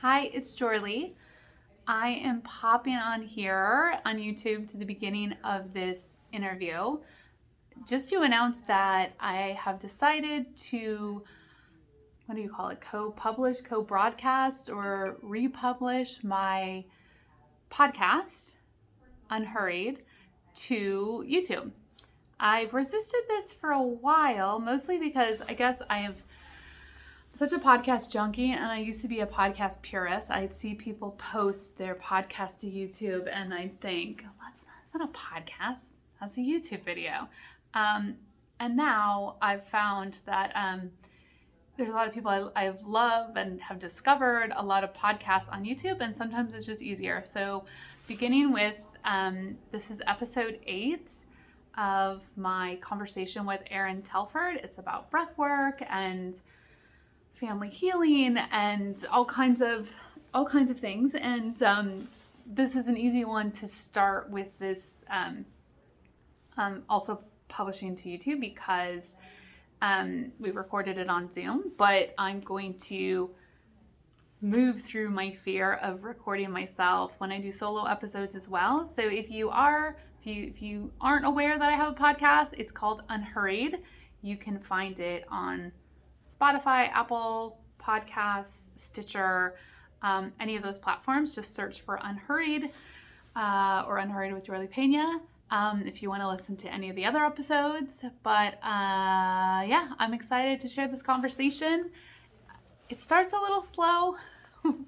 Hi, it's Jorli. I am popping on here on YouTube to the beginning of this interview just to announce that I have decided to, what do you call it, co-publish, co-broadcast, or republish my podcast, Unhurried, to YouTube. I've resisted this for a while, mostly because I guess I have such a podcast junkie, and I used to be a podcast purist. I'd see people post their podcast to YouTube and I'd think, well, that's not a podcast, that's a YouTube video. And now I've found that there's a lot of people I love and have discovered a lot of podcasts on YouTube, and sometimes it's just easier. So beginning with, this is episode 8 of my conversation with Erin Telford. It's about breathwork and family healing and all kinds of things. And this is an easy one to start with. This also publishing to YouTube because we recorded it on Zoom, but I'm going to move through my fear of recording myself when I do solo episodes as well. So if you aren't aware that I have a podcast, it's called Unhurried. You can find it on Spotify, Apple Podcasts, Stitcher, any of those platforms. Just search for Unhurried or Unhurried with Jorli Pena if you want to listen to any of the other episodes. But yeah, I'm excited to share this conversation. It starts a little slow,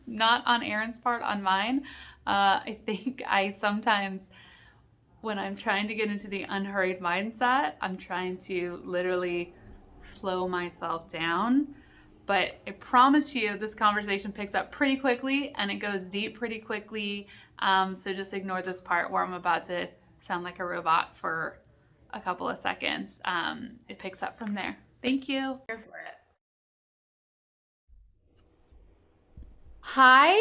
not on Erin's part, on mine. I think I sometimes, when I'm trying to get into the unhurried mindset, I'm trying to literally slow myself down. But I promise you this conversation picks up pretty quickly and it goes deep pretty quickly. So just ignore this part where I'm about to sound like a robot for a couple of seconds. It picks up from there. Thank you. Here for it. Hi,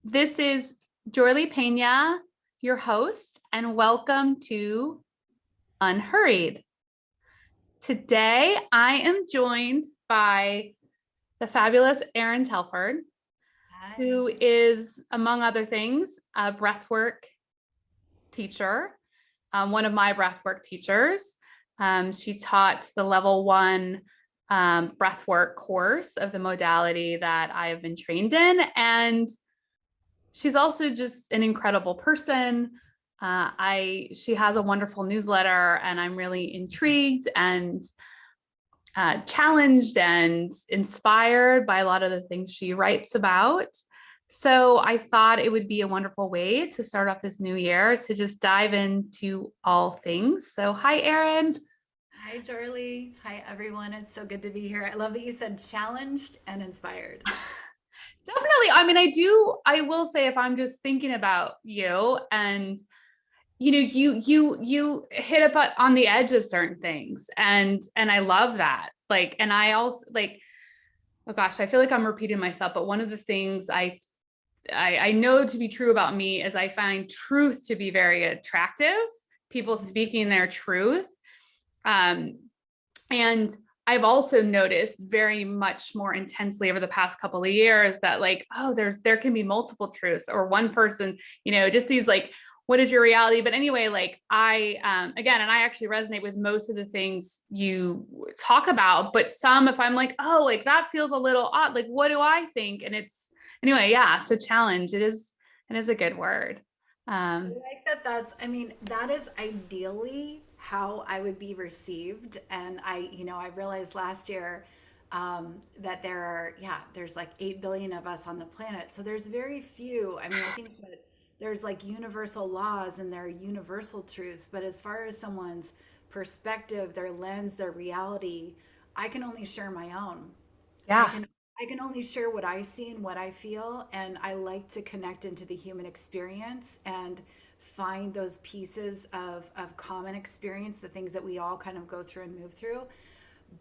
this is Jorli Pena, your host, and welcome to Unhurried. Today, I am joined by the fabulous Erin Telford, Hi. who is, among other things, a breathwork teacher, one of my breathwork teachers. She taught the level 1 breathwork course of the modality that I have been trained in. And she's also just an incredible person. She has a wonderful newsletter, and I'm really intrigued and challenged and inspired by a lot of the things she writes about. So I thought it would be a wonderful way to start off this new year to just dive into all things. So hi, Erin. Hi, Jorli. Hi, everyone. It's so good to be here. I love that you said challenged and inspired. Definitely. I mean, I will say, if I'm just thinking about you and you hit up on the edge of certain things, and I love that. Like, and I also like, oh gosh, I feel like I'm repeating myself, but one of the things I know to be true about me is I find truth to be very attractive, people speaking their truth. And I've also noticed very much more intensely over the past couple of years that, like, oh, there can be multiple truths, or one person, just these like, what is your reality? But anyway, like again, and I actually resonate with most of the things you talk about, but some, if I'm like, oh, like that feels a little odd, like, what do I think? And it's, anyway, yeah. So challenge, it is a good word. I like that. That is ideally how I would be received. And I realized last year that there's like 8 billion of us on the planet. So there's very few. I think that there's like universal laws and there are universal truths. But as far as someone's perspective, their lens, their reality, I can only share my own. I Yeah. can I can only share what I see and what I feel, and I like to connect into the human experience and find those pieces of common experience, the things that we all kind of go through and move through.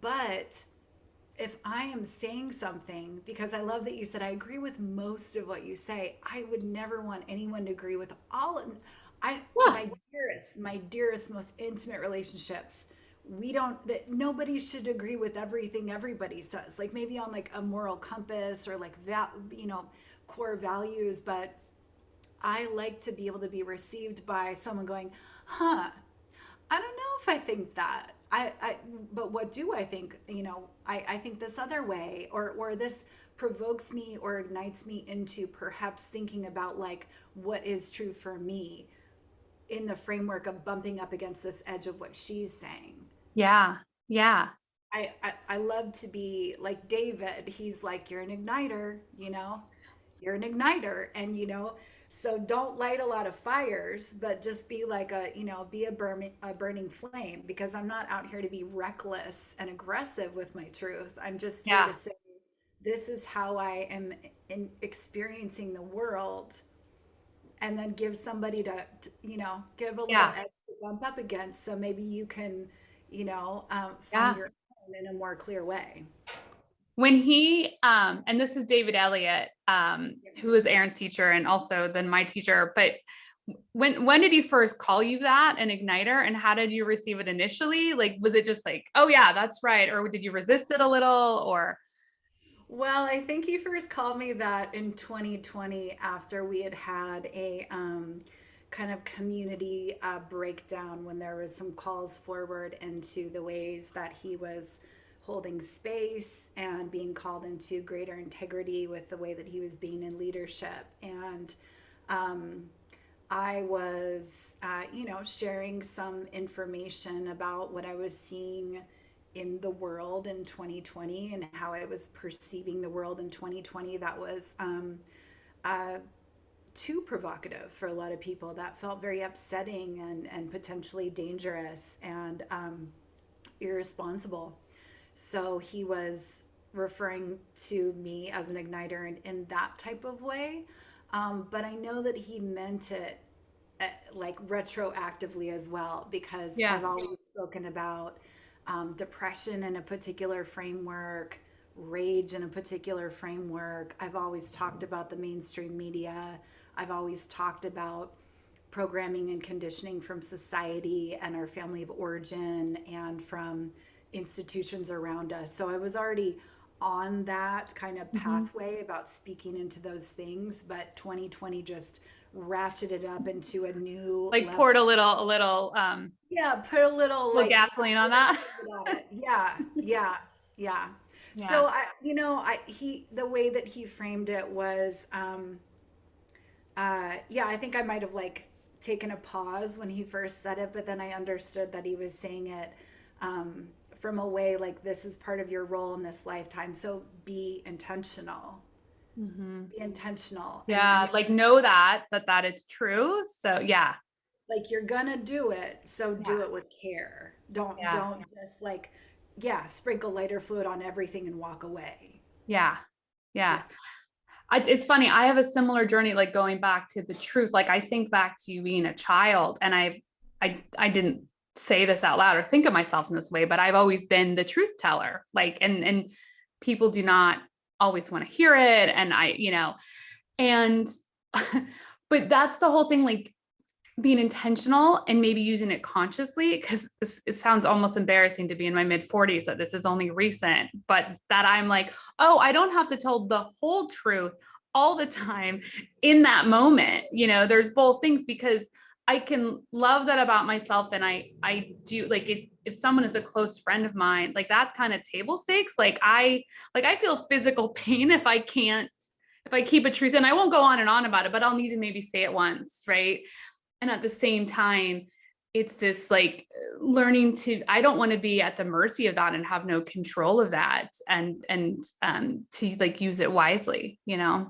But if I am saying something, because I love that you said I agree with most of what you say, I would never want anyone to agree with all. I Yeah. my dearest, most intimate relationships we don't, that nobody should agree with everything everybody says, like maybe on like a moral compass or like core values. But I like to be able to be received by someone going, huh, I don't know if I think that. But what do I think? I think this other way, or this provokes me or ignites me into perhaps thinking about like what is true for me in the framework of bumping up against this edge of what she's saying. Yeah. Yeah. I love to be like David. He's like, you're an igniter, you're an igniter. And, so don't light a lot of fires, but just be like be a burning flame, because I'm not out here to be reckless and aggressive with my truth. I'm just here to Yeah. say, this is how I am experiencing the world, and then give somebody give a little Yeah. edge to bump up against, so maybe you can find Yeah. your own in a more clear way. When he and this is David Elliott, who was Erin's teacher and also then my teacher, but when did he first call you that, an igniter, and how did you receive it initially? Like, was it just like, oh yeah, that's right, or did you resist it a little, or? Well, I think he first called me that in 2020, after we had had a kind of community breakdown, when there was some calls forward into the ways that he was holding space and being called into greater integrity with the way that he was being in leadership. And um, I was, sharing some information about what I was seeing in the world in 2020 and how I was perceiving the world in 2020. That was uh, too provocative for a lot of people. That felt very upsetting and potentially dangerous and irresponsible. So he was referring to me as an igniter in that type of way. But I know that he meant it like retroactively as well, because Yeah. I've always spoken about depression in a particular framework, rage in a particular framework. I've always talked about the mainstream media. I've always talked about programming and conditioning from society and our family of origin and from institutions around us. So I was already on that kind of Mhm. pathway about speaking into those things, but 2020 just ratcheted up into a new Like level. poured Yeah, put a little little like, yeah, gasoline on we're gonna that. talk about it. Yeah, yeah, yeah. Yeah. So the way that he framed it was, yeah, I think I might have like taken a pause when he first said it, but then I understood that he was saying it from a way like, this is part of your role in this lifetime. So be intentional. Hmm. Be intentional. Yeah, like know that is true. So yeah. Like, you're gonna do it, so Yeah. do it with care. don't Yeah. don't just like, yeah, sprinkle lighter fluid on everything and walk away. Yeah. Yeah. Yeah. It's funny. I have a similar journey, like going back to the truth. Like I think back to being a child, and I didn't say this out loud or think of myself in this way, but I've always been the truth teller. Like, and people do not always want to hear it, and and but that's the whole thing. Like being intentional and maybe using it consciously, because it sounds almost embarrassing to be in my mid 40s that this is only recent, but that I'm like, oh, I don't have to tell the whole truth all the time in that moment. There's both things, because I can love that about myself, and I do, like, if someone is a close friend of mine, like that's kind of table stakes. Like I feel physical pain if I keep a truth, and I won't go on and on about it, but I'll need to maybe say it once, right? And at the same time, it's this like learning to, I don't want to be at the mercy of that and have no control of that, and to like use it wisely. Yeah.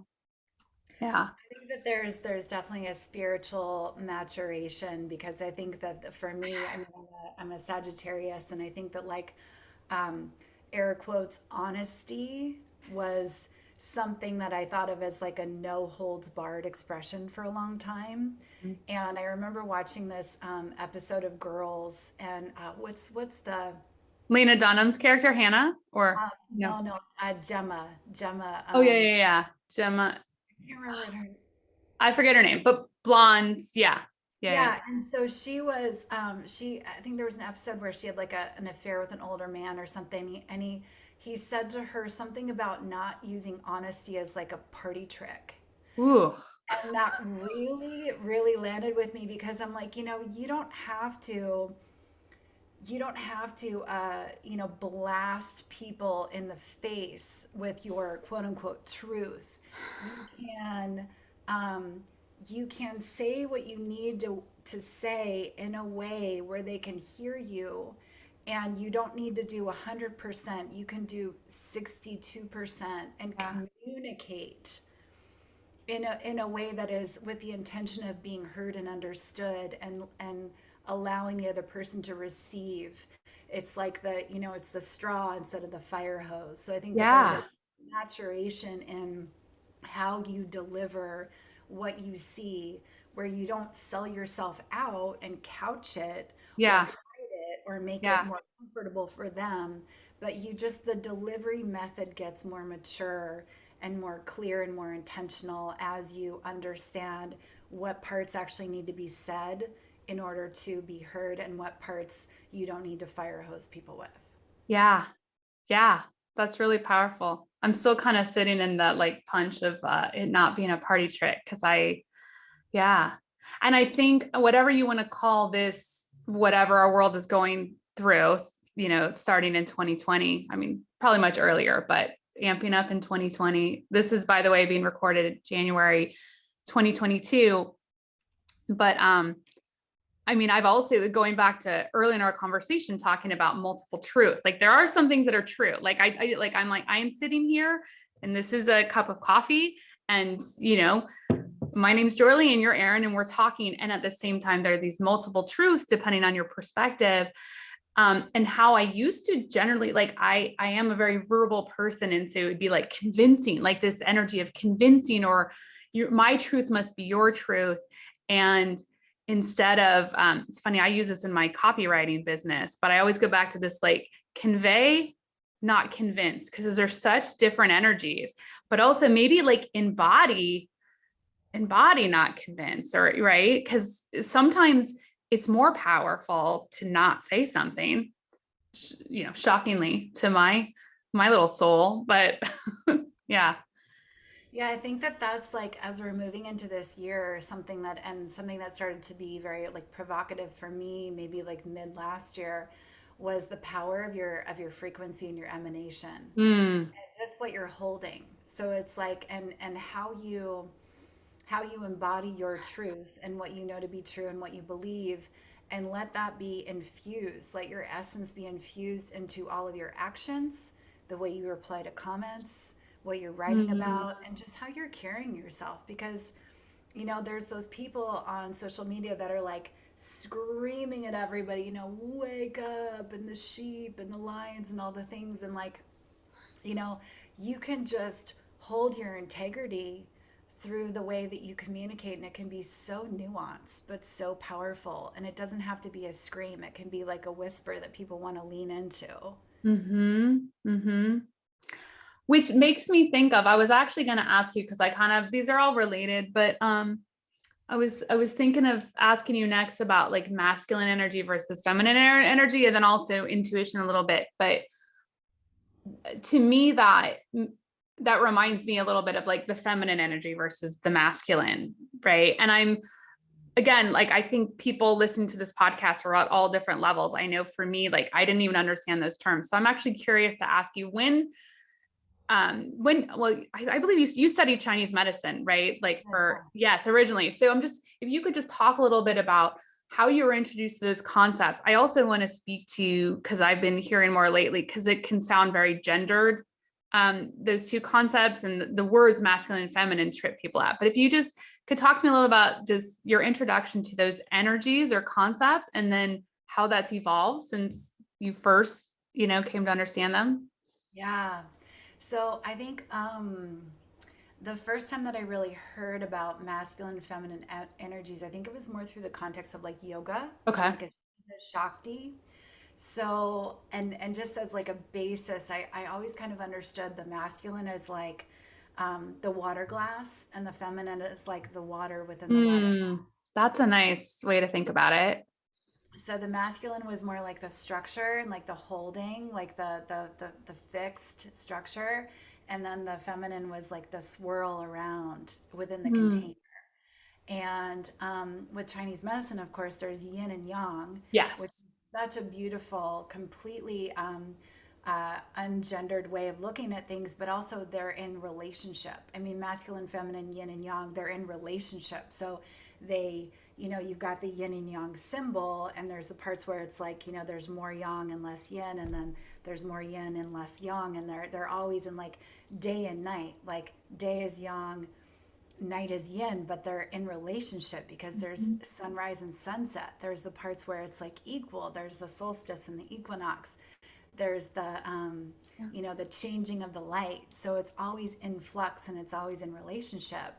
I think that there's definitely a spiritual maturation, because I think that for me, I mean, I'm a Sagittarius, and I think that like, um, air quotes, honesty was something that I thought of as like a no holds barred expression for a long time. And I remember watching this episode of Girls, and what's the Lena Dunham's character, Hannah, or no? no, no, Gemma, Oh yeah, yeah, yeah. Gemma. I can't remember her. I forget her name, but blonde. Yeah. Yeah. Yeah, and so I think there was an episode where she had like an affair with an older man or something, and he said to her something about not using honesty as like a party trick. Ooh. And that really, really landed with me because I'm like, you don't have to, blast people in the face with your quote unquote truth. You can, um, you can say what you need to say in a way where they can hear you. And you don't need to do 100%. You can do 62% and Yeah. communicate in a way that is with the intention of being heard and understood, and allowing the other person to receive. It's like it's the straw instead of the fire hose. So I think that there's a Yeah. maturation in how you deliver what you see, where you don't sell yourself out and couch it or Yeah. hide it or make it Yeah. more comfortable for them, but the delivery method gets more mature and more clear and more intentional as you understand what parts actually need to be said in order to be heard and what parts you don't need to fire hose people with. Yeah. Yeah. That's really powerful. I'm still kind of sitting in that like punch of it not being a party trick because yeah. And I think whatever you want to call this, whatever our world is going through, starting in 2020, I mean, probably much earlier, but amping up in 2020. This is, by the way, being recorded January 2022. But I mean, I've also going back to early in our conversation talking about multiple truths. Like there are some things that are true. Like I am sitting here and this is a cup of coffee and my name's Jorli and you're Erin and we're talking. And at the same time, there are these multiple truths depending on your perspective. And how I used to generally like I am a very verbal person. And so it would be like convincing, like this energy of convincing or my truth must be your truth. And instead of it's funny, I use this in my copywriting business, but I always go back to this like convey, not convince, because those are such different energies, but also maybe like embody, not convince, or right, because sometimes it's more powerful to not say something, shockingly to my little soul, but yeah. Yeah, I think that that's like as we're moving into this year, something that started to be very like provocative for me, maybe like mid last year, was the power of your frequency and your emanation, Mm, and just what you're holding. So it's like and how you embody your truth and what you know to be true and what you believe, and let that be infused, let your essence be infused into all of your actions, the way you reply to comments, what you're writing mm, about, and just how you're carrying yourself. Because there's those people on social media that are like screaming at everybody, wake up, and the sheep and the lions and all the things, and like, you know, you can just hold your integrity through the way that you communicate, and it can be so nuanced but so powerful, and it doesn't have to be a scream. It can be like a whisper that people want to lean into. mm-hmm, mm-hmm. Which makes me think of, I was actually going to ask you because I kind of, these are all related, but I was thinking of asking you next about like masculine energy versus feminine energy, and then also intuition a little bit. But to me, that reminds me a little bit of like the feminine energy versus the masculine, right? And I'm again, like I think people listening to this podcast are at all different levels. I know for me, like I didn't even understand those terms. So I'm actually curious to ask you well, I believe you studied Chinese medicine, right? Like for yes, originally. So I'm just if you could just talk a little bit about how you were introduced to those concepts. I also want to speak to because I've been hearing more lately because it can sound very gendered. Those two concepts and the words masculine and feminine trip people out. But if you just could talk to me a little about just your introduction to those energies or concepts and then how that's evolved since you first, came to understand them. Yeah. So I think the first time that I really heard about masculine and feminine energies, I think it was more through the context of like yoga and Okay. like a Shakti. So and just as like a basis, I always kind of understood the masculine as like the water glass, and the feminine is like the water within the water Hmm. glass. That's a nice way to think about it. So the masculine was more like the structure and like the holding, like the fixed structure, and then the feminine was like the swirl around within the Hmm. container. And with Chinese medicine, of course, there's yin and yang, which Yes. is such a beautiful, completely ungendered way of looking at things, but also they're in relationship. I mean, masculine, feminine, yin and yang, they're in relationship. So they, you've got the yin and yang symbol, and there's the parts where it's like, there's more yang and less yin, and then there's more yin and less yang, and they're always in like day and night. Like day is yang, night is yin, but they're in relationship because there's Mhm. sunrise and sunset. There's the parts where it's like equal. There's the solstice and the equinox. There's Yeah. the changing of the light. So it's always in flux and it's always in relationship.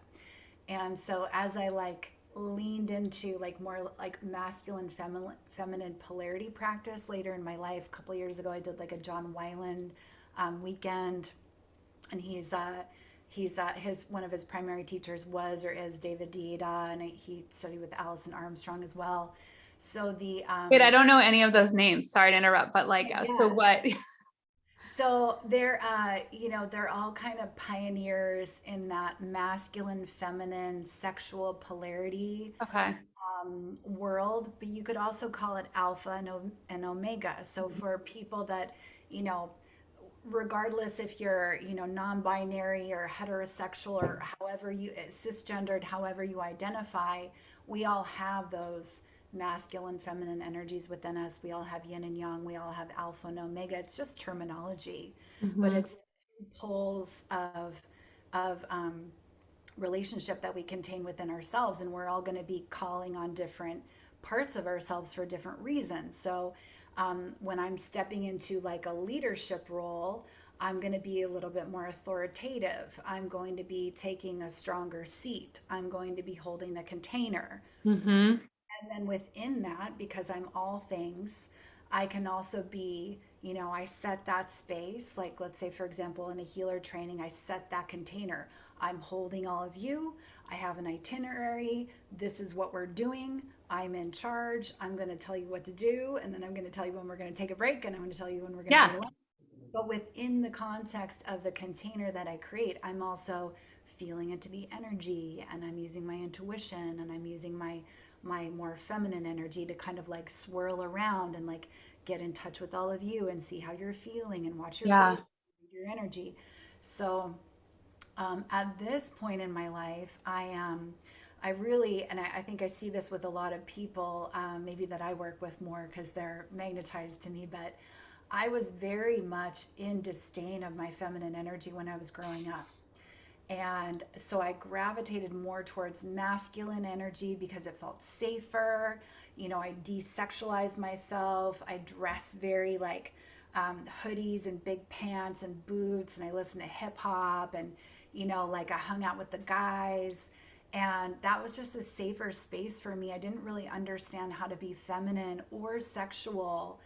And so as I like leaned into like more like masculine feminine polarity practice later in my life, a couple years ago I did like a John Weiland weekend, and he's his one of his primary teachers was or is David Deida, and he studied with Alison Armstrong as well. So the Wait, I don't know any of those names. Sorry to interrupt, but like, so yeah, what? so they're all kind of pioneers in that masculine feminine sexual polarity Okay. world, but you could also call it alpha and omega. So for people that, you know, regardless if you're, non-binary or heterosexual or however you cisgendered, however you identify, we all have those masculine, feminine energies within us. We all have yin and yang. We all have alpha and omega. It's just terminology, but Hmm. it's two poles of relationship that we contain within ourselves, and we're all going to be calling on different parts of ourselves for different reasons. So when I'm stepping into like a leadership role, I'm going to be a little bit more authoritative. I'm going to be taking a stronger seat. I'm going to be holding the container. Hmm. And then within that, because I'm all things, I can also be, I set that space. Like, let's say, for example, in a healer training, I set that container. I'm holding all of you. I have an itinerary. This is what we're doing. I'm in charge. I'm going to tell you what to do. And then I'm going to tell you when we're going to take a break. And I'm going to tell you when we're going to go Yeah. to lunch. But within the context of the container that I create, I'm also feeling it to be energy, and I'm using my intuition, and I'm using my more feminine energy to kind of like swirl around and like get in touch with all of you and see how you're feeling and watch your Yeah. face, your energy. So at this point in my life, I really, and I think I see this with a lot of people, maybe that I work with more because they're magnetized to me, but I was very much in disdain of my feminine energy when I was growing up. And so I gravitated more towards masculine energy because it felt safer. I desexualized myself. I dress very like hoodies and big pants and boots, and I listened to hip hop, and, like I hung out with the guys. And that was just a safer space for me. I didn't really understand how to be feminine or sexual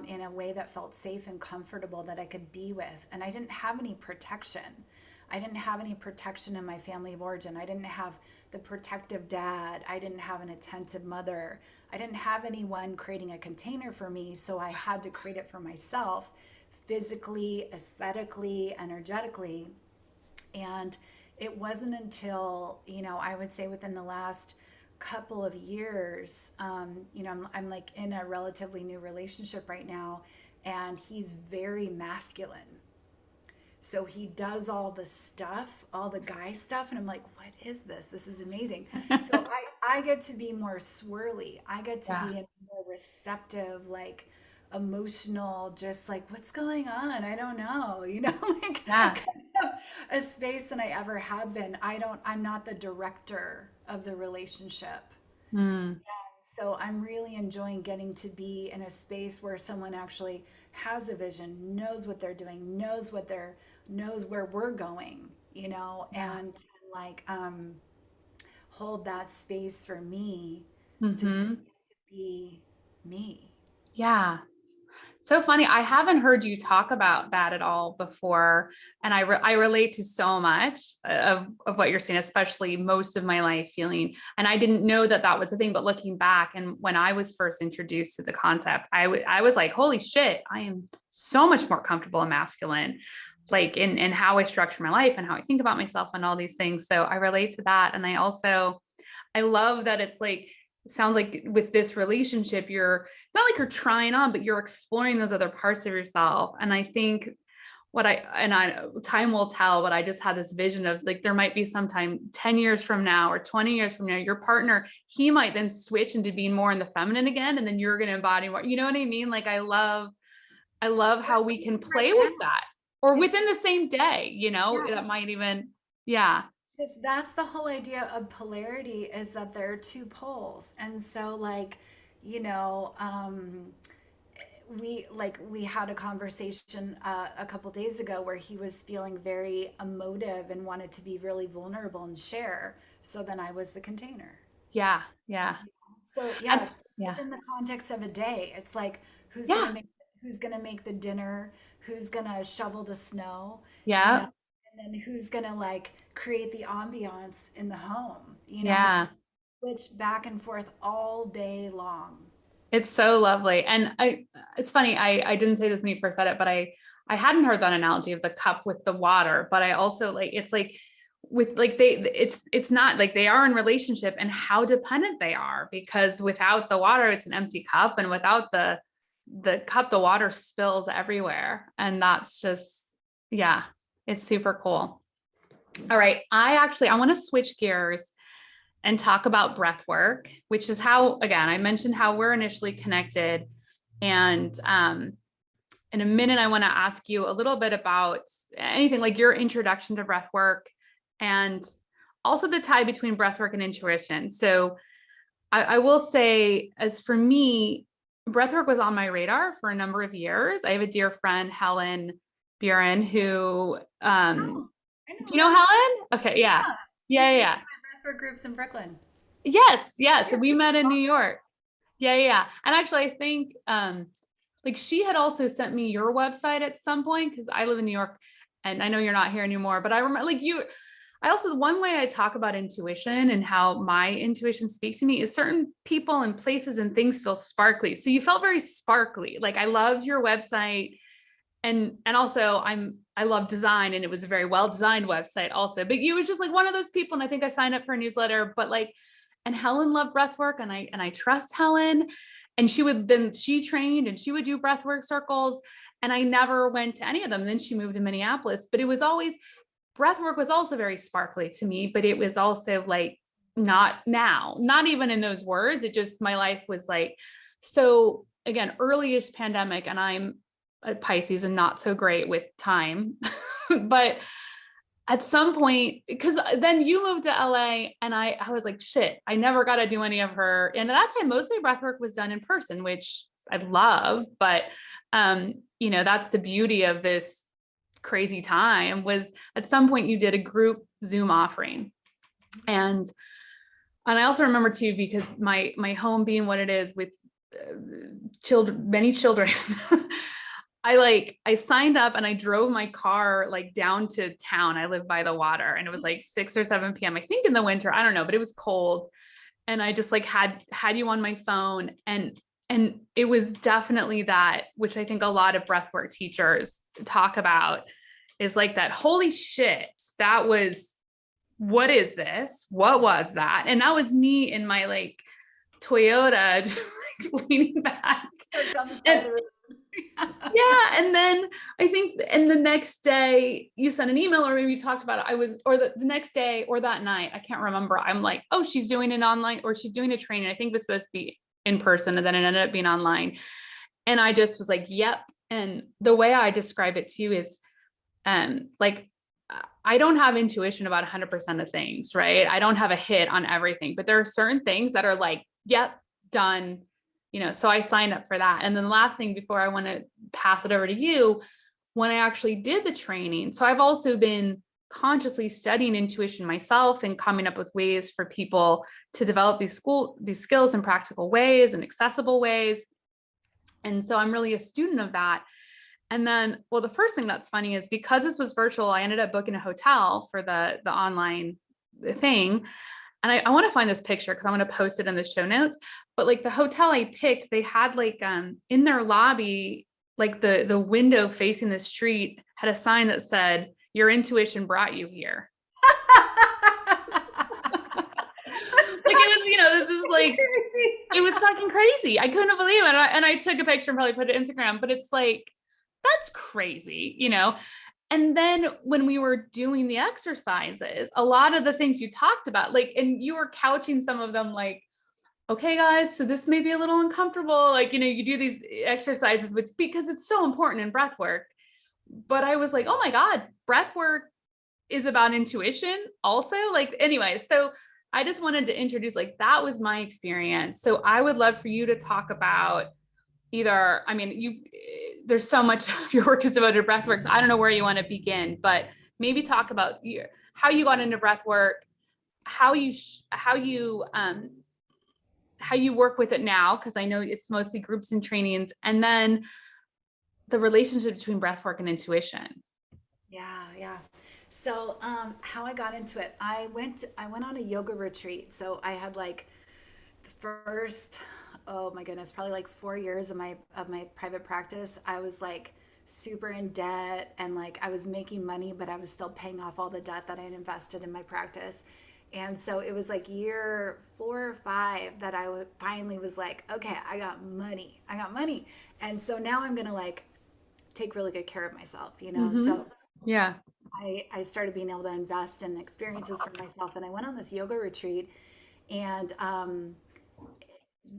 in a way that felt safe and comfortable that I could be with. And I didn't have any protection. I didn't have any protection in my family of origin. I didn't have the protective dad. I didn't have an attentive mother. I didn't have anyone creating a container for me. So I had to create it for myself physically, aesthetically, energetically. And it wasn't until, I would say within the last couple of years, I'm like in a relatively new relationship right now, and he's very masculine. So he does all the stuff, all the guy stuff, and I'm like, what is this? This is amazing. So I get to be more swirly. I get to Yeah. be a more receptive, like emotional, just like what's going on? I don't know, like Yeah. kind of a space than I ever have been. I'm not the director of the relationship. Mm. So I'm really enjoying getting to be in a space where someone actually has a vision, knows what they're doing, knows where we're going, Yeah. and can like hold that space for me to just Hmm. get to be me. Yeah. So funny. I haven't heard you talk about that at all before. And I relate to so much of what you're saying, especially most of my life feeling. And I didn't know that that was a thing, but looking back and when I was first introduced to the concept, I was like, holy shit, I am so much more comfortable and masculine, like in how I structure my life and how I think about myself and all these things. So I relate to that. And I love that it's like, it sounds like with this relationship, it's not like you're trying on, but you're exploring those other parts of yourself. And I think time will tell, but I just had this vision of like, there might be sometime 10 years from now or 20 years from now, your partner, he might then switch into being more in the feminine again. And then you're going to embody more, you know what I mean? Like, I love how we can Right play now, with that or it's within the same day, yeah, that might even, yeah, because that's the whole idea of polarity is that there are two poles. And so like, you know, we had a conversation a couple days ago where he was feeling very emotive and wanted to be really vulnerable and share. So then I was the container. yeah, yeah. So yeah, And it's yeah, within the context of a day. It's like yeah, who's gonna make the dinner, who's gonna shovel the snow, you know, yeah, and then who's gonna like create the ambiance in the home, you know, and yeah. switch back and forth all day long. It's so lovely. And it's funny, I didn't say this when you first said it, but I hadn't heard that analogy of the cup with the water, but I also like, it's like with like it's not like they are in relationship and how dependent they are, because without the water, it's an empty cup. And without the cup, the water spills everywhere. And that's just, yeah, it's super cool. All right. I want to switch gears and talk about breath work, which is how, again, I mentioned how we're initially connected. And in a minute, I want to ask you a little bit about anything like your introduction to breath work and also the tie between breath work and intuition. So I will say, as for me, breath work was on my radar for a number of years. I have a dear friend, Helen Buren, who, Oh, I do know you know her. Helen? Okay. Yeah. Yeah, she Yeah. used Yeah. to be Yeah. in my breathwork groups in Brooklyn. Yes, yes. Yeah, We met in New York. Yeah, yeah. Yeah. And actually I think like she had also sent me your website at some point because I live in New York and I know you're not here anymore, but I remember like I also one way I talk about intuition and how my intuition speaks to me is certain people and places and things feel sparkly. So you felt very sparkly. Like I loved your website and also I love design and it was a very well designed website also, but you was just like one of those people. And I think I signed up for a newsletter, but like, and Helen loved breath work and I trust Helen, and she trained and she would do breath work circles, and I never went to any of them. And then she moved to Minneapolis, but it was always, breath work was also very sparkly to me, but it was also like, not now, not even in those words. It just, my life was like, so again, earliest pandemic, and I'm a Pisces and not so great with time. But at some point, because then you moved to LA and I was like, shit, I never got to do any of her. And at that time, mostly breathwork was done in person, which I love. But, that's the beauty of this crazy time was at some point you did a group Zoom offering. And I also remember too, because my home being what it is with many children, I signed up and I drove my car like down to town. I live by the water and it was like 6 or 7 p.m. I think in the winter, I don't know, but it was cold. And I just like had you on my phone, and it was definitely that, which I think a lot of breathwork teachers talk about, is like that, holy shit, that was, what is this? What was that? And that was me in my like Toyota, just like leaning back. Parked on the side of And the road. yeah, and then I think, and the next day you sent an email, or maybe you talked about it. Or the next day or that night, I can't remember. I'm like, oh, she's doing an online, or she's doing a training. I think it was supposed to be in person, and then it ended up being online. And I just was like, yep. And the way I describe it to you is, like, I don't have intuition about 100% of things, right? I don't have a hit on everything, but there are certain things that are like, yep, done. So I signed up for that. And then the last thing before I want to pass it over to you, when I actually did the training, so I've also been consciously studying intuition myself and coming up with ways for people to develop these skills in practical ways and accessible ways. And so I'm really a student of that. And then, well, the first thing that's funny is because this was virtual, I ended up booking a hotel for the online thing. And I want to find this picture because I want to post it in the show notes. But like the hotel I picked, they had like in their lobby, like the window facing the street had a sign that said, "Your intuition brought you here." Like it was, this is like Crazy. it was fucking crazy. I couldn't believe it. And I took a picture and probably put it on Instagram, but it's like, that's crazy. And then when we were doing the exercises, a lot of the things you talked about, like, and you were couching some of them like, okay, guys, so this may be a little uncomfortable. Like, you do these exercises, which because it's so important in breath work. But I was like, oh my God, breath work is about intuition also. Like, anyway, so I just wanted to introduce, like, that was my experience. So I would love for you to talk about either, I mean, there's so much of your work is devoted to breath work. So I don't know where you want to begin, but maybe talk about how you got into breath work, how you work with it now, because I know it's mostly groups and trainings, and then the relationship between breath work and intuition. Yeah, yeah. So, how I got into it, I went on a yoga retreat. So I had like the first, oh my goodness, probably like 4 years of my private practice. I was like super in debt, and like I was making money, but I was still paying off all the debt that I had invested in my practice. And so it was like year 4 or 5 that finally was like, okay, I got money. I got money. And so now I'm gonna like take really good care of myself, you know? Mm-hmm. So Yeah. I started being able to invest in experiences for myself. And I went on this yoga retreat, and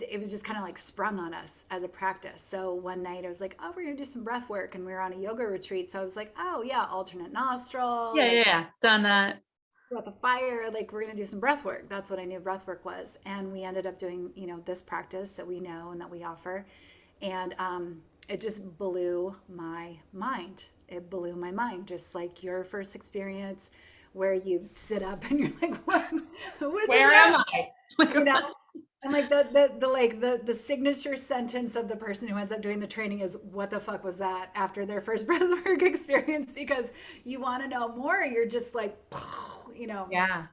it was just kind of like sprung on us as a practice. So one night I was like, oh, we're going to do some breath work. And we were on a yoga retreat. So I was like, oh, yeah, alternate nostril, Yeah. Yeah. like Yeah. Done that. about the fire, like we're going to do some breath work. That's what I knew breath work was. And we ended up doing, this practice that we know and that we offer. And it just blew my mind. It blew my mind, just like your first experience where you sit up and you're like, what just Where am happened? I? You know? And like the signature sentence of the person who ends up doing the training is, what the fuck was that, after their first breathwork experience, because you want to know more. You're just like, you know. Yeah.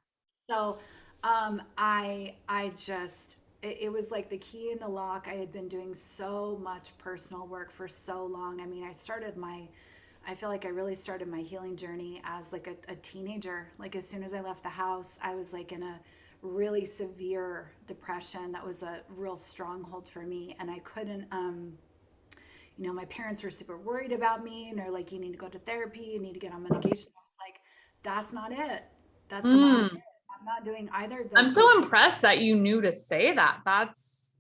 So I just, it was like the key in the lock. I had been doing so much personal work for so long. I mean, I feel like I really started my healing journey as like a teenager. Like as soon as I left the house, I was like in a really severe depression that was a real stronghold for me. And I couldn't, my parents were super worried about me, and they're like, you need to go to therapy, you need to get on medication. I was like, that's not it. That's not it. Mm. I'm not doing either of those I'm things. so impressed that you knew to say that. That's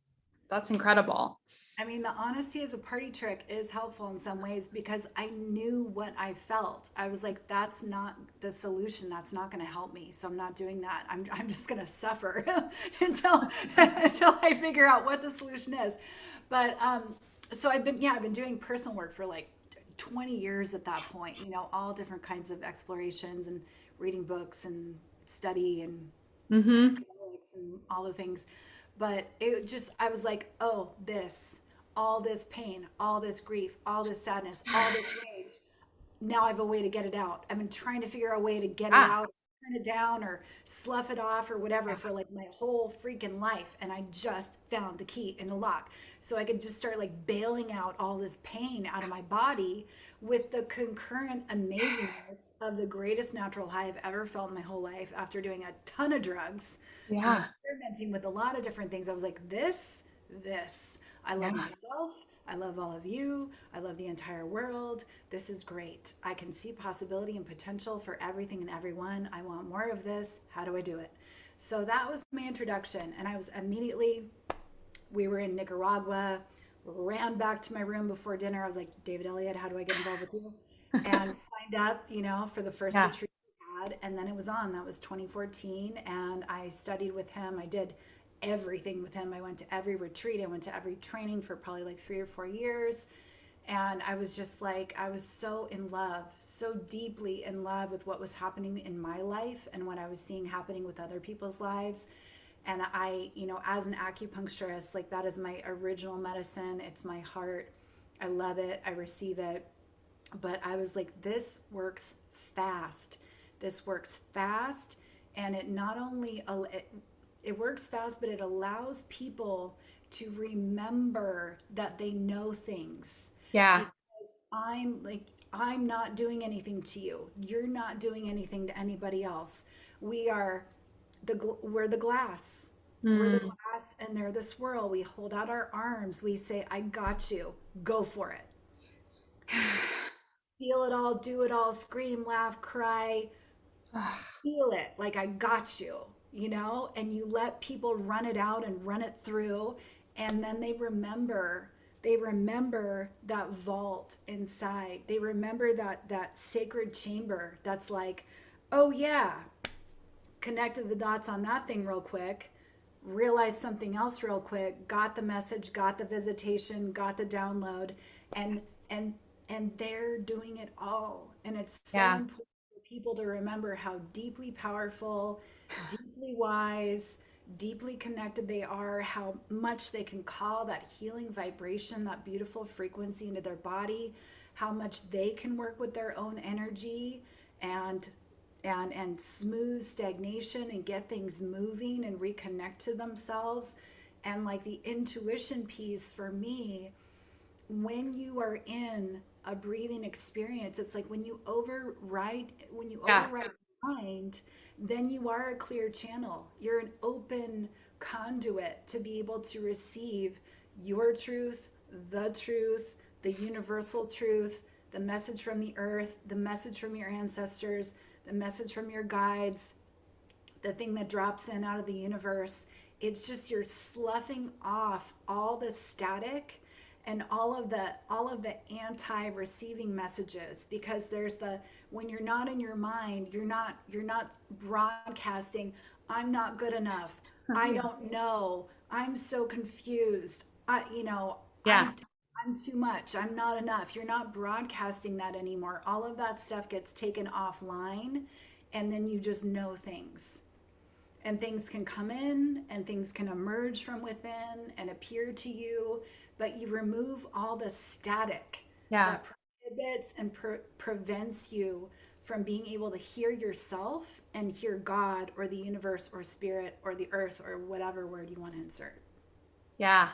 incredible. I mean, the honesty as a party trick is helpful in some ways, because I knew what I felt. I was like, that's not the solution. That's not going to help me. So I'm not doing that. I'm just going to suffer until I figure out what the solution is. But so I've been doing personal work for like 20 years at that point, all different kinds of explorations and reading books and study and Mm-hmm. psychedelics and all the things. But it just, I was like, oh, all this pain, all this grief, all this sadness, all this rage. Now I have a way to get it out. I've been trying to figure out a way to get it Ah, out, turn it down, or slough it off or whatever for like my whole freaking life. And I just found the key in the lock. So I could just start like bailing out all this pain out of my body, with the concurrent amazingness of the greatest natural high I've ever felt in my whole life, after doing a ton of drugs and yeah. experimenting with a lot of different things. I was like, this, I love Yeah. myself. I love all of you. I love the entire world. This is great. I can see possibility and potential for everything and everyone. I want more of this. How do I do it? So that was my introduction. And I was immediately, we were in Nicaragua, ran back to my room before dinner. I was like, David Elliott, how do I get involved with you? And signed up, for the first Yeah. retreat we had. And then it was on. That was 2014. And I studied with him. I did everything with him. I went to every retreat. I went to every training for probably like 3 or 4 years. And I was just like, I was so in love, so deeply in love with what was happening in my life and what I was seeing happening with other people's lives. And I, as an acupuncturist, like that is my original medicine. It's my heart. I love it. I receive it. But I was like, this works fast. This works fast. And it not only, it works fast, but it allows people to remember that they know things. Yeah. Because I'm like, I'm not doing anything to you. You're not doing anything to anybody else. We are we're the glass. We're the Mm. glass and they're the swirl. We hold out our arms. We say, I got you. Go for it. Feel it all, do it all, scream, laugh, cry, Ugh. feel it like I got you, and you let people run it out and run it through. And then they remember that vault inside. They remember that sacred chamber that's like, oh yeah, connected the dots on that thing real quick, realized something else real quick, got the message, got the visitation, got the download, and and and they're doing it all. And it's so Yeah. important for people to remember how deeply powerful, deeply wise, deeply connected they are, how much they can call that healing vibration, that beautiful frequency into their body, how much they can work with their own energy and and smooth stagnation and get things moving and reconnect to themselves. And like the intuition piece for me, when you are in a breathing experience, it's like Yeah. when you override mind, then you are a clear channel. You're an open conduit to be able to receive your truth, the universal truth, the message from the earth, the message from your ancestors, the message from your guides, the thing that drops in out of the universe. It's just you're sloughing off all the static and all of the anti-receiving messages, because there's the when you're not in your mind, you're not broadcasting, I'm not good enough, I don't know, I'm so confused, Yeah. I'm too much, I'm not enough. You're not broadcasting that anymore. All of that stuff gets taken offline, and then you just know things. And things can come in and things can emerge from within and appear to you, but you remove all the static Yeah. that prohibits and prevents you from being able to hear yourself and hear God or the universe or spirit or the earth or whatever word you want to insert. Yeah.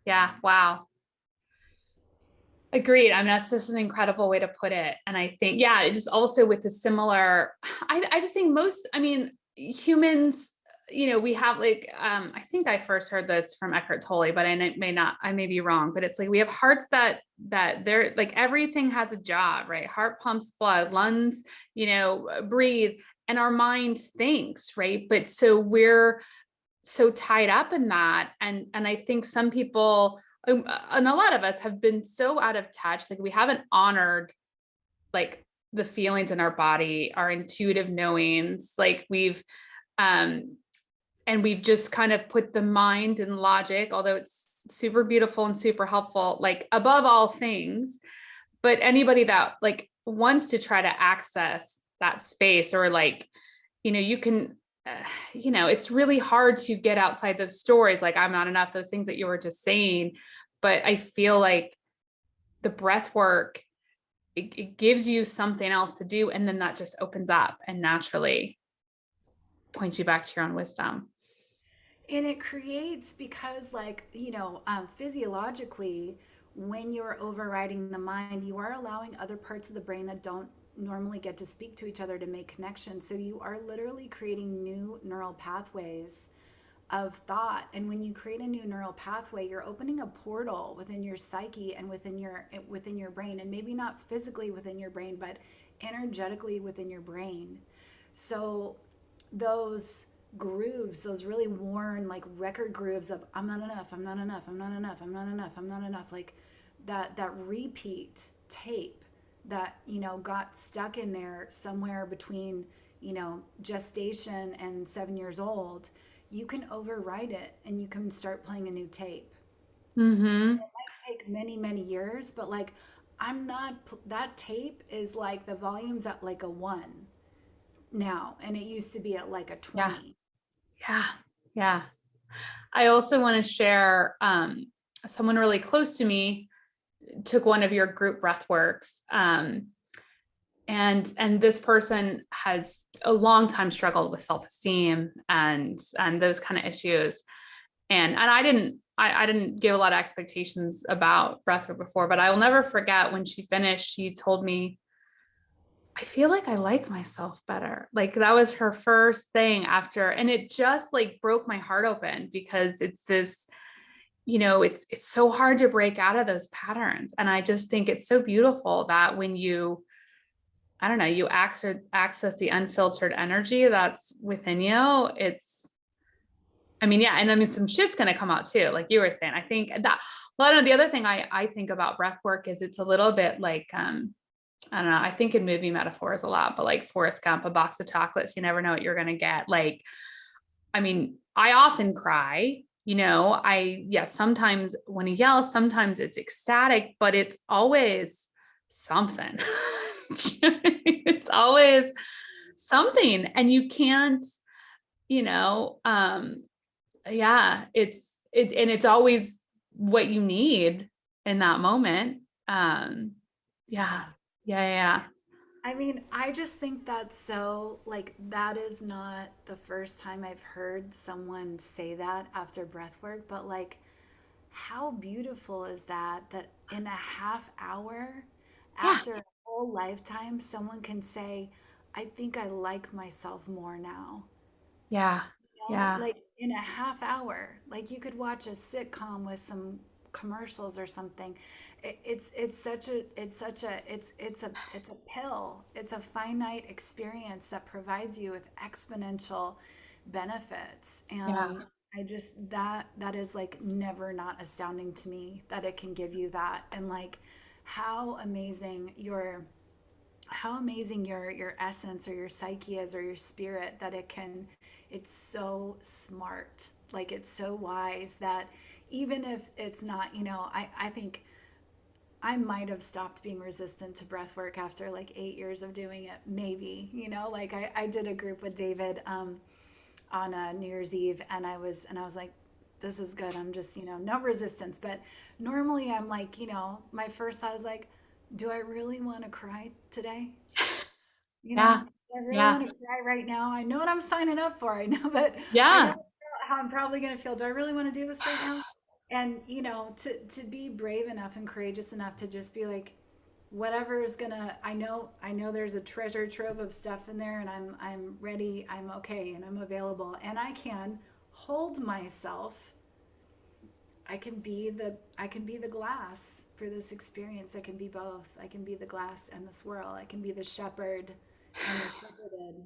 Yeah. Wow. Agreed. I mean, that's just an incredible way to put it. And I think, yeah, it just also with the similar, I just think most, I mean, humans, we have like, I think I first heard this from Eckhart Tolle, but I may be wrong, but it's like, we have hearts that they're like, everything has a job, right? Heart pumps blood, lungs, breathe, and our mind thinks, right? But so we're so tied up in that. And I think some people, and a lot of us have been so out of touch, like we haven't honored like the feelings in our body, our intuitive knowings, like um we've just kind of put the mind and logic, although it's super beautiful and super helpful, like above all things. But anybody that like wants to try to access that space, or like, you can, it's really hard to get outside those stories, like I'm not enough, those things that you were just saying. But I feel like the breath work, it gives you something else to do, and then that just opens up and naturally points you back to your own wisdom. And it creates, because like physiologically, when you're overriding the mind, you are allowing other parts of the brain that don't normally get to speak to each other to make connections. So you are literally creating new neural pathways of thought. And when you create a new neural pathway, you're opening a portal within your psyche and within your brain, and maybe not physically within your brain, but energetically within your brain. So those grooves, those really worn like record grooves of I'm not enough, I'm not enough, I'm not enough, I'm not enough, I'm not enough, like that repeat tape that got stuck in there somewhere between gestation and 7 years old, you can override it and you can start playing a new tape. Mm-hmm. It might take many many years, but like I'm not that tape is like the volume's at like a 1 now, and it used to be at like a Yeah. 20. Yeah. Yeah. I also want to share someone really close to me took one of your group breath works. And this person has a long time struggled with self-esteem and those kind of issues. And I didn't give a lot of expectations about breathwork before, but I will never forget when she finished, she told me, I feel like I like myself better. Like that was her first thing after, and it just like broke my heart open because it's this, it's so hard to break out of those patterns. And I just think it's so beautiful that when you, I don't know, you access the unfiltered energy that's within you, I mean, yeah, and I mean, some shit's gonna come out too, like you were saying. I think that, well, I don't know. The other thing I think about breath work is it's a little bit like, I don't know. I think in movie metaphors a lot, but like Forrest Gump, a box of chocolates, you never know what you're gonna get. Like, I mean, I often cry. Yeah, sometimes when he yells, sometimes it's ecstatic, but it's always something. It's always something, and you can't, you know, um, yeah, and it's always what you need in that moment. Yeah, yeah, yeah, I mean, I just think that's so, like, that is not the first time I've heard someone say that after breath work, but like, how beautiful is that? That in a half hour, yeah, after a whole lifetime, someone can say, I think I like myself more now. yeah, yeah, Like in a half hour, like you could watch a sitcom with some commercials or something. It's such a it's a pill. It's a finite experience that provides you with exponential benefits. yeah, And I just that is like never not astounding to me that it can give you that. And like how amazing your essence or your psyche is, or your spirit, that it's so smart, like it's so wise that even if it's not, I think I might have stopped being resistant to breath work after like 8 years of doing it, maybe, like I did a group with David on New Year's Eve, and I was like, this is good. I'm just, no resistance. But normally I'm like, my first thought is like, do I really want to cry today? yeah, I really yeah, want to cry right now. I know what I'm signing up for. I know, but I know yeah, how I'm probably going to feel. Do I really want to do this right now? And to be brave enough and courageous enough to just be like, whatever is gonna. I know there's a treasure trove of stuff in there, and I'm ready. I'm okay, and I'm available, and I can hold myself. I can be the glass for this experience. I can be both. I can be the glass and the swirl. I can be the shepherd and the shepherded.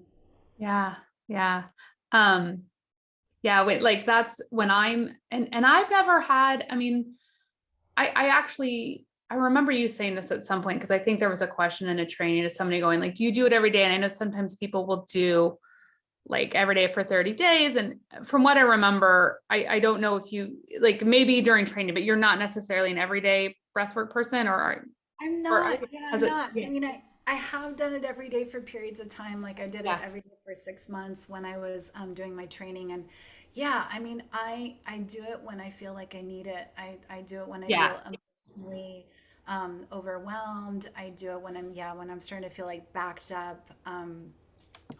yeah, yeah. Um, yeah, wait, like that's when and I've never had, I mean, I actually I remember you saying this at some point because I think there was a question in a training to somebody going like, do you do it every day? And I know sometimes people will do like every day for 30 days. And from what I remember, I don't know if you like maybe during training, but you're not necessarily an everyday breathwork person I'm or not. Yeah, has I'm it, not. yeah, I mean, I have done it every day for periods of time. Like I did it yeah, every day for 6 months when I was doing my training. And yeah, I mean, I do it when I feel like I need it. I do it when I yeah, feel emotionally overwhelmed. I do it when I'm starting to feel like backed up.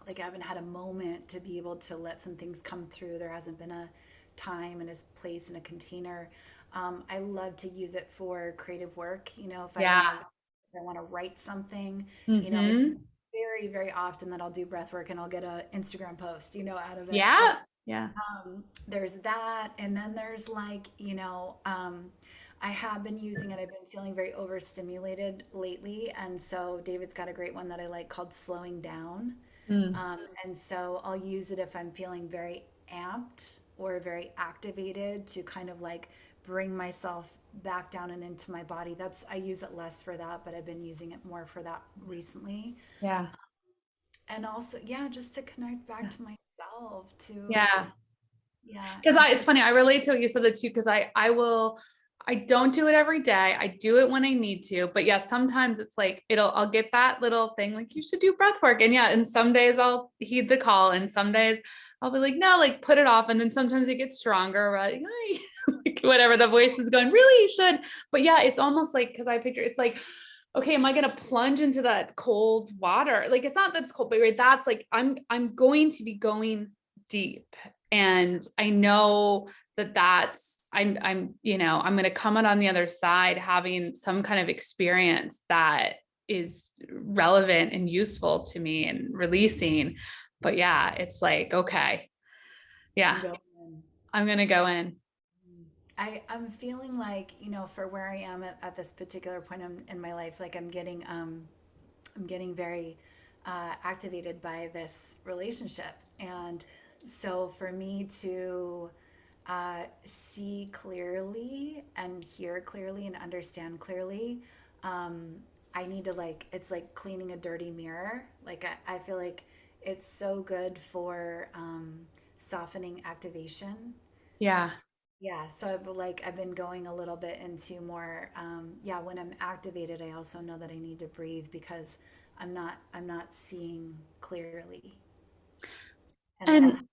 Like I haven't had a moment to be able to let some things come through. There hasn't been a time and a place and a container. I love to use it for creative work. yeah. If I want to write something, it's Mm-hmm. very, very often that I'll do breath work and I'll get a Instagram post, out of it. So Yeah. Yeah. there's that. And then there's like, I have been using it. I've been feeling very overstimulated lately. And so David's got a great one that I like called Slowing Down. Mm. And so I'll use it if I'm feeling very amped or very activated to kind of like bring myself back down and into my body. I use it less for that, but I've been using it more for that recently. Yeah. And also, yeah, just to connect back to myself, to Yeah. yeah, Because and it's to funny, I relate to what you said that too, because I will, I don't do it every day. I do it when I need to. But yeah, sometimes it's like I'll get that little thing like you should do breath work. And yeah, and some days I'll heed the call and some days I'll be like, no, like put it off. And then sometimes it gets stronger, right? Like whatever the voice is going, really, you should. But yeah, it's almost like because I picture it's like, okay, am I gonna plunge into that cold water? Like it's not that it's cold, but right, that's like I'm going to be going deep. And I know that's I'm going to come out on the other side having some kind of experience that is relevant and useful to me and releasing. But yeah, it's like, okay, yeah, I'm going. I'm going to go in. I'm feeling like, for where I am at this particular point in my life, like I'm getting very activated by this relationship. And so for me to see clearly and hear clearly and understand clearly, um, I need to like, it's like cleaning a dirty mirror. Like I feel like it's so good for softening activation. Yeah. Yeah, so I've been going a little bit into more yeah, when I'm activated, I also know that I need to breathe because I'm not seeing clearly and that I have And to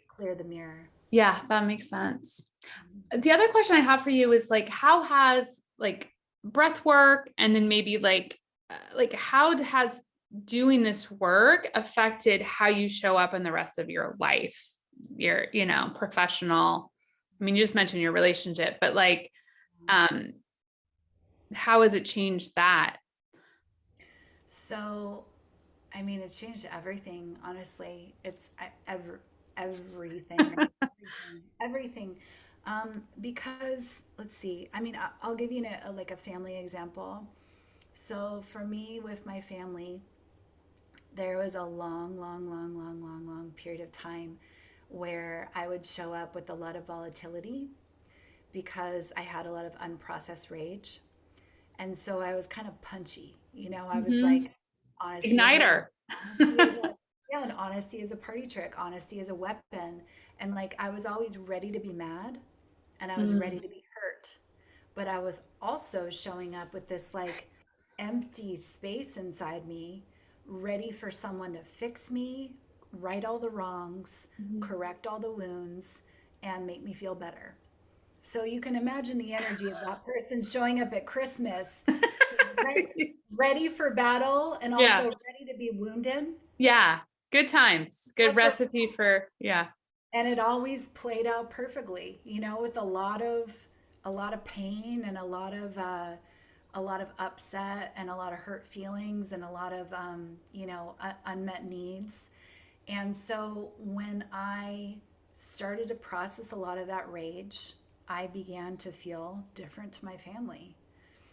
clear the mirror. yeah, that makes sense. The other question I have for you is like, how has like breath work and then maybe like how has doing this work affected how you show up in the rest of your life, your, professional. I mean, you just mentioned your relationship, but like, um, how has it changed that? So, I mean, it's changed everything, honestly. Everything, everything. Because let's see. I mean, I'll give you like a family example. So for me, with my family, there was a long period of time where I would show up with a lot of volatility because I had a lot of unprocessed rage. And so I was kind of punchy. I was Mhm. like, honesty is a Igniter. honesty is a yeah, and honesty is a party trick. Honesty is a weapon. And like I was always ready to be mad and I was ready Mm, to be hurt. But I was also showing up with this like empty space inside me, ready for someone to fix me, right all the wrongs, mhm. correct all the wounds, and make me feel better. So you can imagine the energy of that person showing up at Christmas, ready for battle and also Yeah. ready to be wounded. Yeah. Good times. Good That's a recipe for, yeah. and it always played out perfectly, with a lot of pain and a lot of upset and a lot of hurt feelings and a lot of unmet needs. And so when I started to process a lot of that rage, I began to feel different to my family.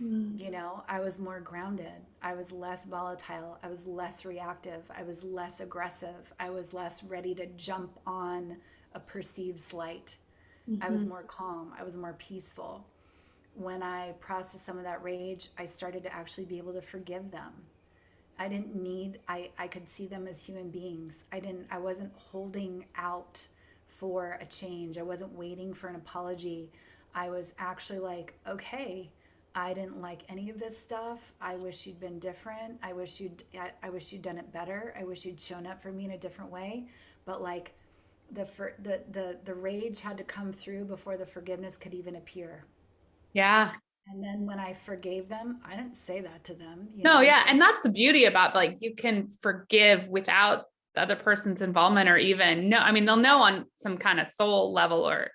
Mm, I was more grounded. I was less volatile. I was less reactive. I was less aggressive. I was less ready to jump on a perceived slight. I was mhm. more calm. I was more peaceful. When I processed some of that rage, I started to actually be able to forgive them. I could see them as human beings. I wasn't holding out for a change. I wasn't waiting for an apology. I was actually like, okay, I didn't like any of this stuff. I wish you'd been different. I wish you'd done it better. I wish you'd shown up for me in a different way. But like the rage had to come through before the forgiveness could even appear. Yeah. And then when I forgave them, I didn't say that to them, No, yeah. And that's the beauty about like you can forgive without the other person's involvement or even no, I mean, they'll know on some kind of soul level or,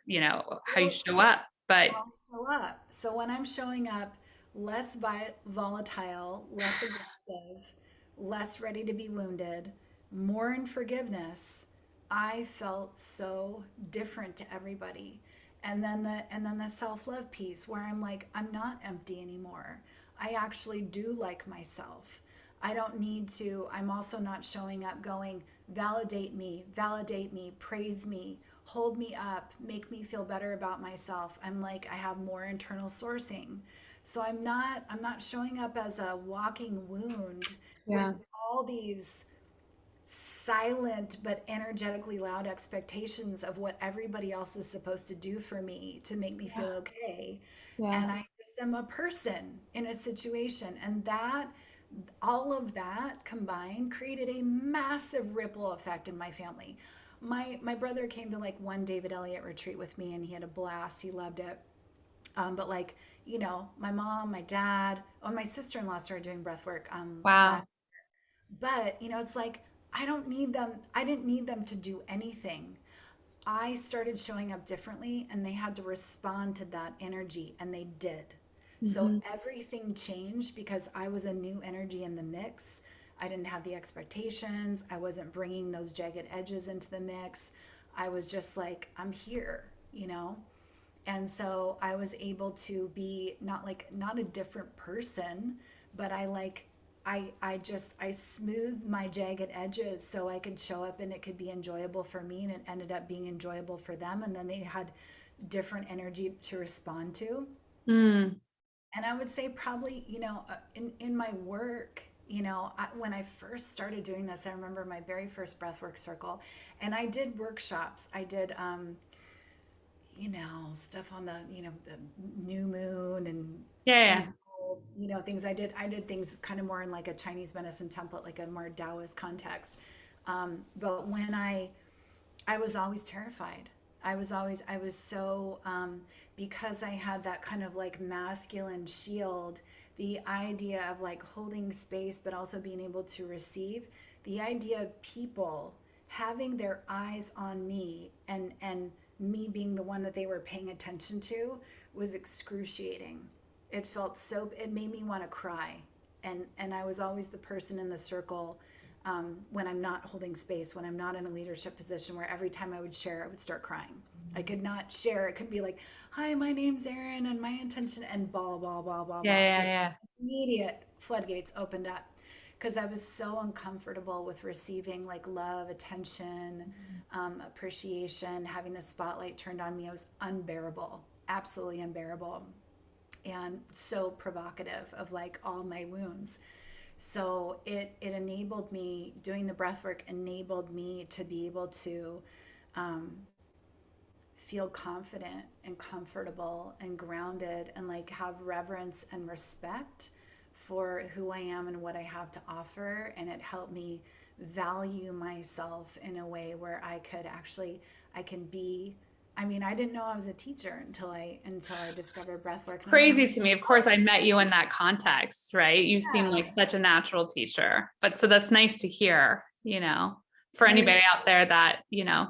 how you Well, show up. But I'll show up. So when I'm showing up less volatile, less aggressive, less ready to be wounded, more in forgiveness, I felt so different to everybody. And then the self-love piece where I'm like, I'm not empty anymore. I actually do like myself. I don't need to. I'm also not showing up going, validate me, praise me, hold me up, make me feel better about myself. I'm like I have more internal sourcing. So I'm not showing up as a walking wound with yeah. all these silent but energetically loud expectations of what everybody else is supposed to do for me to make me feel okay. Yeah. And I just am a person in a situation. And that, all of that combined created a massive ripple effect in my family. My brother came to like one David Elliott retreat with me and he had a blast. He loved it. But like, my mom, my dad, oh, my sister-in-law started doing breath work Wow. last. But it's like I don't need them. I didn't need them to do anything. I started showing up differently and they had to respond to that energy and they did. So Hmm. everything changed because I was a new energy in the mix. I didn't have the expectations. I wasn't bringing those jagged edges into the mix. I was just like, I'm here. And so I was able to be not a different person, but I smoothed my jagged edges so I could show up and it could be enjoyable for me, and it ended up being enjoyable for them, and then they had different energy to respond to. Mm. And I would say probably, in my work, when I first started doing this, I remember my very first breathwork circle, and I did workshops. I did stuff on the new moon and Yeah. seasonal, things. I did things kind of more in like a Chinese medicine template, like a more Taoist context. But when I was always terrified. I was so, because I had that kind of like masculine shield, the idea of like holding space, but also being able to receive, the idea of people having their eyes on me and me being the one that they were paying attention to was excruciating. It made me want to cry. And I was always the person in the circle, when I'm not holding space, when I'm not in a leadership position, where every time I would share, I would start crying. I could not share. It could be like, hi, my name's Erin, and my intention, and blah, blah, blah, blah, Yeah. blah. Yeah. Just Yeah. immediate floodgates opened up because I was so uncomfortable with receiving like love, attention, appreciation, having the spotlight turned on me. I was unbearable, absolutely unbearable, and so provocative of like all my wounds. So it enabled me, doing the breath work enabled me to be able to um, feel confident and comfortable and grounded and like have reverence and respect for who I am and what I have to offer. And it helped me value myself in a way where I can be. I mean, I didn't know I was a teacher until I discovered breath work. And I'm like, Crazy to me. Of course, I met you in that context, right? You seem like yeah. such a natural teacher. But so that's nice to hear, for But I anybody out there that, Yeah.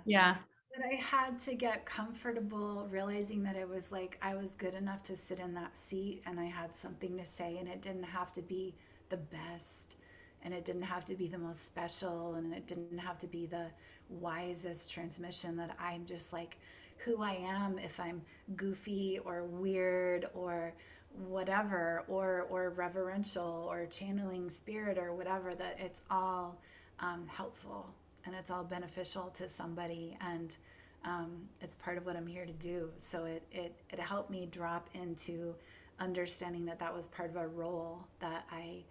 yeah. But I had to get comfortable realizing that it was like I was good enough to sit in that seat and I had something to say, and it didn't have to be the best, and it didn't have to be the most special, and it didn't have to be the wisest transmission. That I'm just like who I am, if I'm goofy or weird or whatever, or reverential or channeling spirit or whatever, that it's all helpful and it's all beneficial to somebody, and it's part of what I'm here to do. So it helped me drop into understanding that that was part of a role that I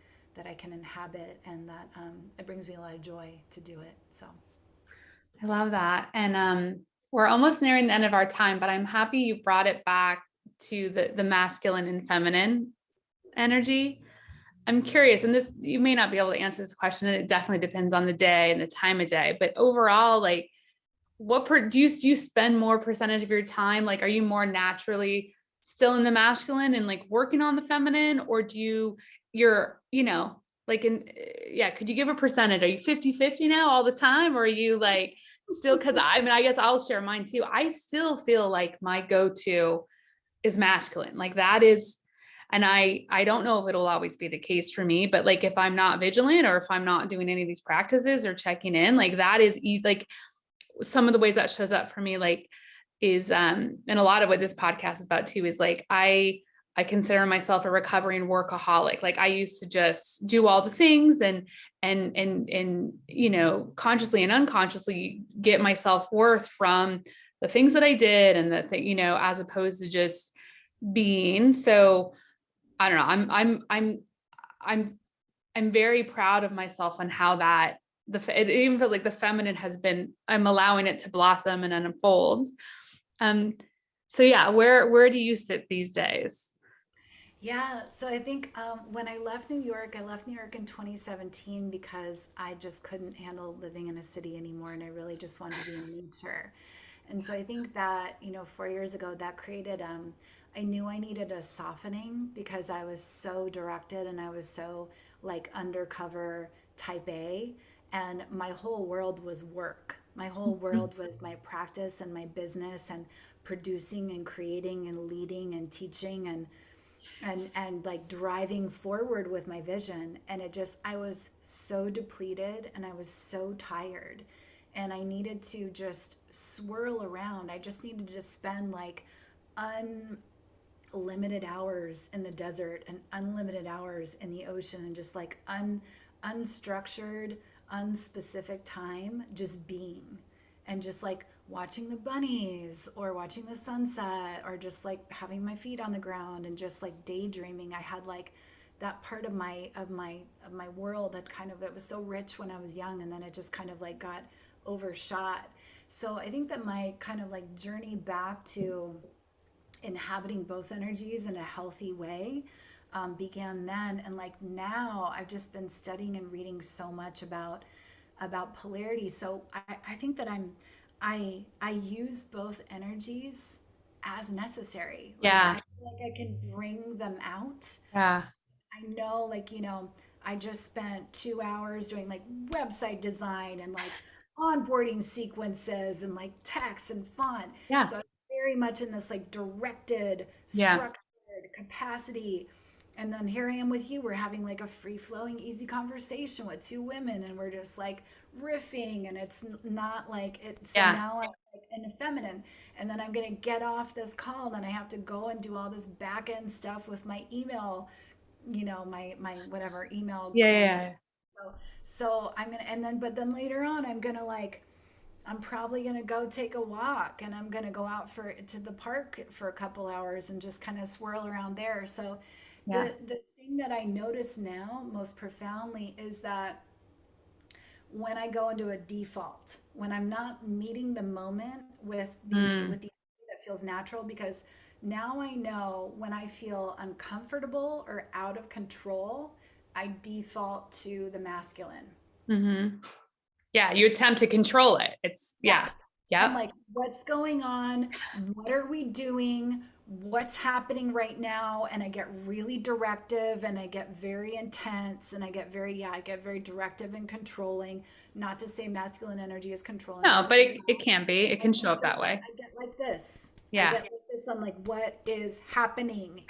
can inhabit, and that it brings me a lot of joy to do it. So I love that. And we're almost nearing the end of our time, but I'm happy you brought it back to the masculine and feminine energy. I'm curious, and this, you may not be able to answer this question, and it definitely depends on the day and the time of day, but overall, like, do you spend more percentage of your time? Like, are you more naturally still in the masculine and like working on the feminine, or you're, like yeah, could you give a percentage? Are you 50-50 now all the time? Or are you like still, cause I mean, I guess I'll share mine too. I still feel like my go-to is masculine. Like that is, and I don't know if it'll always be the case for me, but like if I'm not vigilant or if I'm not doing any of these practices or checking in, like that is easy. Like some of the ways that shows up for me, like is and a lot of what this podcast is about too is like I consider myself a recovering workaholic. Like I used to just do all the things and consciously and unconsciously get my self-worth from the things that I did and that as opposed to just being. So I don't know. I'm very proud of myself and how that it even feels like the feminine has been, I'm allowing it to blossom and unfold. Um, so yeah, where do you sit these days? Yeah, so I think when I left New York in 2017 because I just couldn't handle living in a city anymore and I really just wanted to be in nature. And so I think that, 4 years ago, that created, I knew I needed a softening because I was so directed and I was so like undercover type A. And my whole world was work. My whole world was my practice and my business and producing and creating and leading and teaching and like driving forward with my vision. And I was so depleted and I was so tired and I needed to just swirl around. I just needed to spend like unlimited hours in the desert and unlimited hours in the ocean and just like unstructured, unspecific time just being and just like watching the bunnies or watching the sunset or just like having my feet on the ground and just like daydreaming. I had like that part of my world that kind of, it was so rich when I was young and then it just kind of like got overshot. So I think that my kind of like journey back to inhabiting both energies in a healthy way began then. And like now I've just been studying and reading so much about polarity. So I think that I use both energies as necessary. Like I Yeah. feel like I can bring them out. Yeah. I know, like, I just spent 2 hours doing like website design and like onboarding sequences and like text and font. Yeah. So I'm very much in this like directed, Yeah. structured capacity. And then here I am with you. We're having like a free flowing, easy conversation with two women, and we're just like riffing, and it's not like it. So Yeah. now I'm like in a feminine, and then I'm gonna get off this call, and then I have to go and do all this back end stuff with my email, my whatever email Yeah. client. Yeah. So I'm gonna, and then but then later on I'm gonna like, I'm probably gonna go take a walk and I'm gonna go out to the park for a couple hours and just kind of swirl around there. So Yeah. the thing that I notice now most profoundly is that when I go into a default, when I'm not meeting the moment with Mm. the that feels natural, because now I know when I feel uncomfortable or out of control, I default to the masculine. Mm-hmm. Yeah. You attempt to control it. It's yeah. Yeah. I'm Yep. like, what's going on? What are we doing? What's happening right now? And I get really directive and I get very intense and I get very directive and controlling. Not to say masculine energy is controlling, No, because but it's it not. can be. It I can show get up so that way. I get like this. I Yeah. get like this. I'm like, what is happening?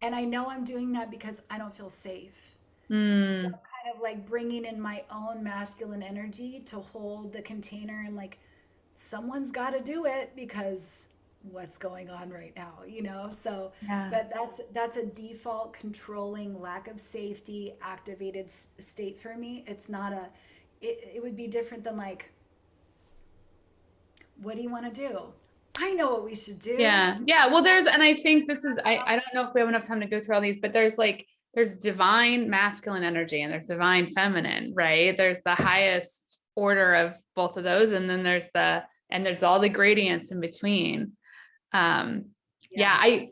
And I know I'm doing that because I don't feel safe. So Mm. I'm kind of like bringing in my own masculine energy to hold the container and like, someone's got to do it because what's going on right now. So Yeah. but that's a default controlling, lack of safety activated state for me. It's not a it would be different than like, what do you want to do? I know what we should do. Yeah. Yeah. Well, and I think this is, I don't know if we have enough time to go through all these, but there's divine masculine energy and there's divine feminine, right? There's the highest order of both of those. And then there's all the gradients in between. Um, yeah. Yeah.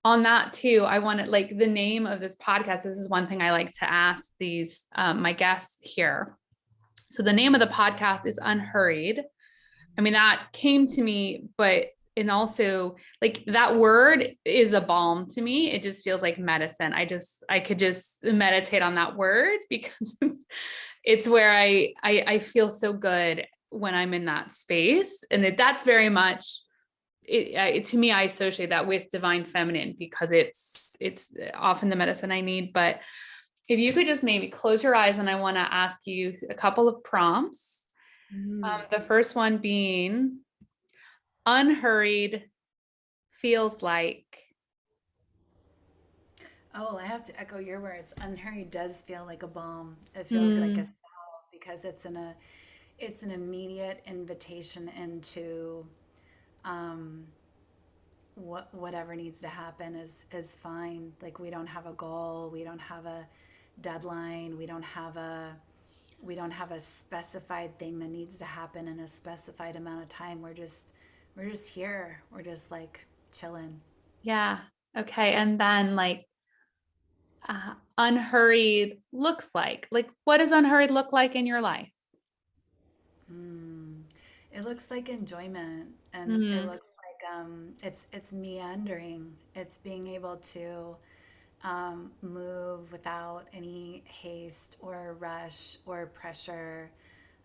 On that too, I wanted like the name of this podcast. This is one thing I like to ask my guests here. So the name of the podcast is Unhurried. I mean, that came to me, but and also like that word is a balm to me. It just feels like medicine. I could just meditate on that word because it's where I feel so good when I'm in that space. And that's very much to me, I associate that with divine feminine because it's often the medicine I need. But if you could just maybe close your eyes, and I want to ask you a couple of prompts. Mm. The first one being unhurried feels like. Oh, well, I have to echo your words. Unhurried does feel like a balm. It feels like a Mm, salve because it's an immediate invitation into um, whatever needs to happen is fine. Like we don't have a goal, we don't have a deadline, we don't have we don't have a specified thing that needs to happen in a specified amount of time. We're just here. We're just like chilling. Yeah. Okay. And then like unhurried looks like what does unhurried look like in your life? Mm. It looks like enjoyment, and it Hmm. looks like it's meandering. It's being able to move without any haste or rush or pressure,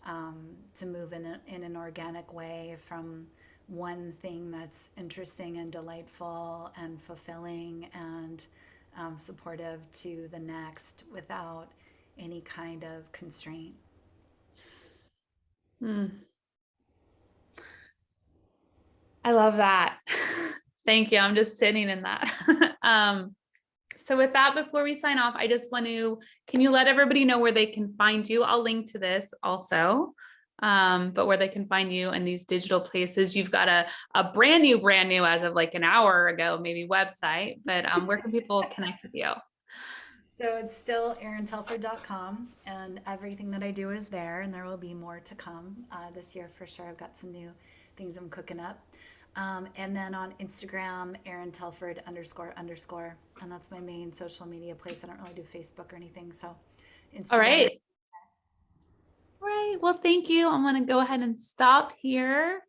to move in an organic way from one thing that's interesting and delightful and fulfilling and supportive to the next without any kind of constraint. Hmm. I love that. Thank you. I'm just sitting in that. So with that, before we sign off, I just want to, can you let everybody know where they can find you? I'll link to this also. But where they can find you in these digital places. You've got a brand new as of like an hour ago, maybe website, but where can people connect with you? So it's still erintelford.com, and everything that I do is there, and there will be more to come this year for sure. I've got some new things I'm cooking up. And then on Instagram, Erin Telford underscore underscore, and that's my main social media place. I don't really do Facebook or anything, so All Instagram. right. All right. Well, thank you. I'm going to go ahead and stop here.